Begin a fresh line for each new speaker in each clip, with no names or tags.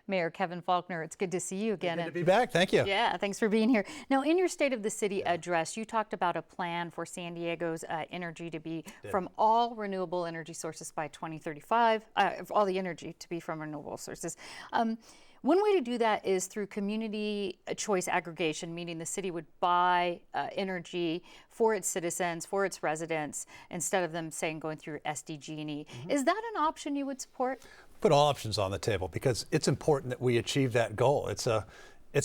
Mayor Kevin Faulconer, it's good to see you again.
Good to be back. Thank you.
Yeah, thanks for being here. Now, in your State of the City address, you talked about a plan for San Diego's energy to be from all renewable energy sources by 2035, all the energy to be from renewable sources. One way to do that is through community choice aggregation, meaning the city would buy energy for its citizens, for its residents, instead of them saying going through SDG&E. Is that an option you would support?
Put all options on the table because it's important that we achieve that goal. It's a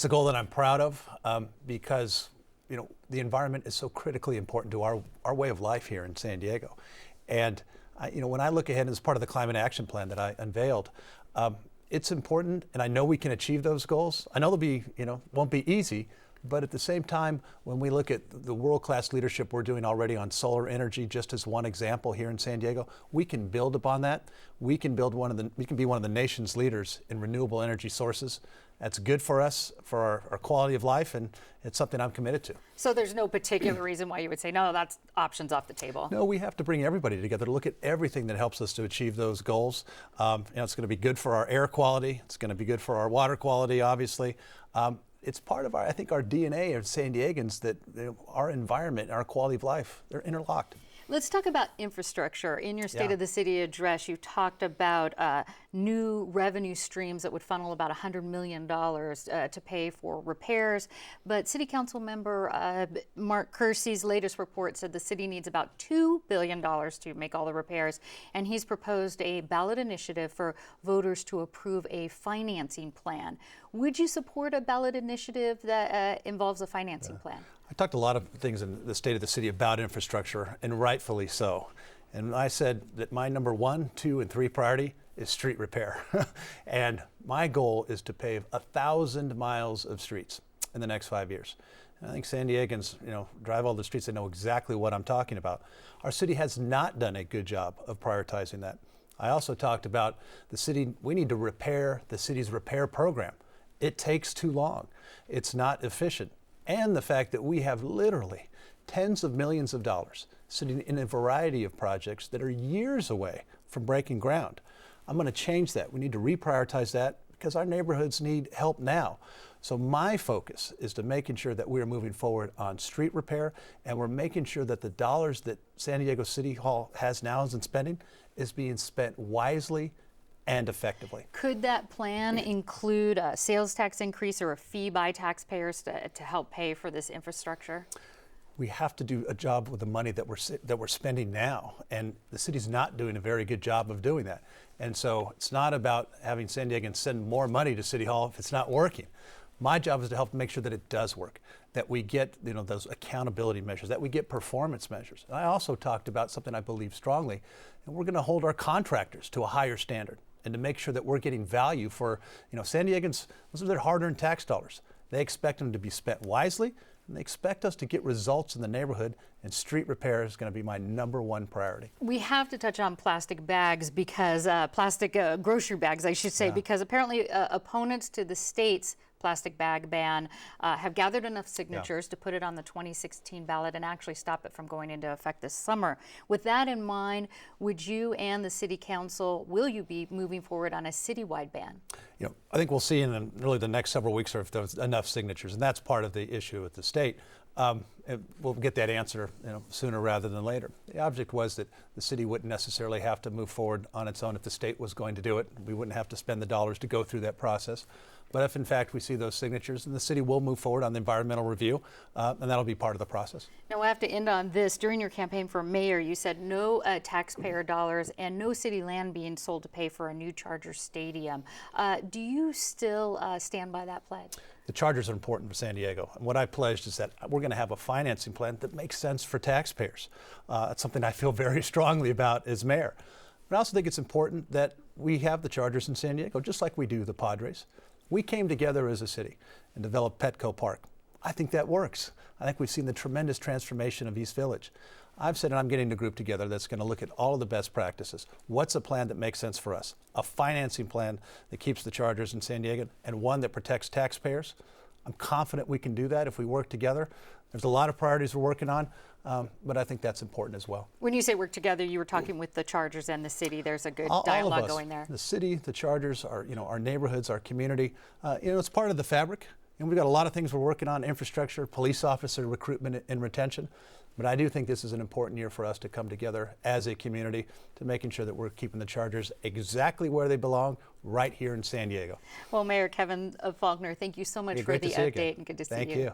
goal that I'm proud of because the environment is so critically important to our way of life here in San Diego. And when I look ahead as part of the climate action plan that I unveiled, it's important, and I know we can achieve those goals. I know they'll be, won't be easy, but at the same time, when we look at the world-class leadership we're doing already on solar energy, just as one example here in San Diego, we can build upon that. We can be one of the nation's leaders in renewable energy sources. That's good for us, for our quality of life, and it's something I'm committed to. So
there's no particular reason why you would say, no, that's options off the table?
No, we have to bring everybody together to look at everything that helps us to achieve those goals. It's going to be good for our air quality. It's going to be good for our water quality, obviously. It's part of our DNA as San Diegans that our environment and our quality of life, they're interlocked.
Let's talk about infrastructure. In your State of the City address, you talked about new revenue streams that would funnel about $100 million to pay for repairs. But City Council member Mark Kersey's latest report said the city needs about $2 billion to make all the repairs. And he's proposed a ballot initiative for voters to approve a financing plan. Would you support a ballot initiative that involves a financing plan?
I talked a lot of things in the State of the City about infrastructure, and rightfully so. And I said that my number 1, 2, and 3 priority is street repair. And my goal is to pave 1,000 miles of streets in the next 5 years. And I think San Diegans, drive all the streets, they know exactly what I'm talking about. Our city has not done a good job of prioritizing that. I also talked about the city, we need to repair the city's repair program. It takes too long. It's not efficient. And the fact that we have literally tens of millions of dollars sitting in a variety of projects that are years away from breaking ground. I'm going to change that. We need to reprioritize that because our neighborhoods need help now. So my focus is to making sure that we are moving forward on street repair, and we're making sure that the dollars that San Diego City Hall has now in spending is being spent wisely and effectively.
Could that plan include a sales tax increase or a fee by taxpayers to help pay for this infrastructure?
We have to do a job with the money that we're spending now, and the city's not doing a very good job of doing that. And so it's not about having San Diegans send more money to City Hall if it's not working. My job is to help make sure that it does work, that we get those accountability measures, that we get performance measures. And I also talked about something I believe strongly, and we're going to hold our contractors to a higher standard, and to make sure that we're getting value for, San Diegans, those are their hard-earned tax dollars. They expect them to be spent wisely, and they expect us to get results in the neighborhood, and street repair is going to be my number 1 priority.
We have to touch on plastic bags because, grocery bags, I should say, because apparently opponents to the state's plastic bag ban have gathered enough signatures to put it on the 2016 ballot and actually stop it from going into effect this summer. With that in mind, would you and the City Council, will you be moving forward on a citywide ban?
I think we'll see in really the next several weeks if there's enough signatures, and that's part of the issue with the state. We'll get that answer sooner rather than later. The object was that the city wouldn't necessarily have to move forward on its own if the state was going to do it. We wouldn't have to spend the dollars to go through that process. But if in fact we see those signatures, then the city will move forward on the environmental review, and that'll be part of the process.
Now we'll have to end on this. During your campaign for mayor, you said no taxpayer dollars and no city land being sold to pay for a new Charger stadium. Do you still stand by that pledge?
The Chargers are important for San Diego. And what I pledged is that we're going to have a financing plan that makes sense for taxpayers. That's something I feel very strongly about as mayor. But I also think it's important that we have the Chargers in San Diego, just like we do the Padres. We came together as a city and developed Petco Park. I think that works. I think we've seen the tremendous transformation of East Village. I've said, and I'm getting a group together that's going to look at all of the best practices. What's a plan that makes sense for us? A financing plan that keeps the Chargers in San Diego, and one that protects taxpayers. I'm confident we can do that if we work together. There's a lot of priorities we're working on, but I think that's important as well.
When you say work together, you were talking with the Chargers and the city. There's a good
All
dialogue
of us,
going there.
the city, the Chargers, our neighborhoods, our community. It's part of the fabric. And we've got a lot of things we're working on: infrastructure, police officer recruitment and retention. But I do think this is an important year for us to come together as a community to making sure that we're keeping the Chargers exactly where they belong, right here in San Diego.
Well, Mayor Kevin Faulconer, thank you so much for the update, and good to see you.
Thank you.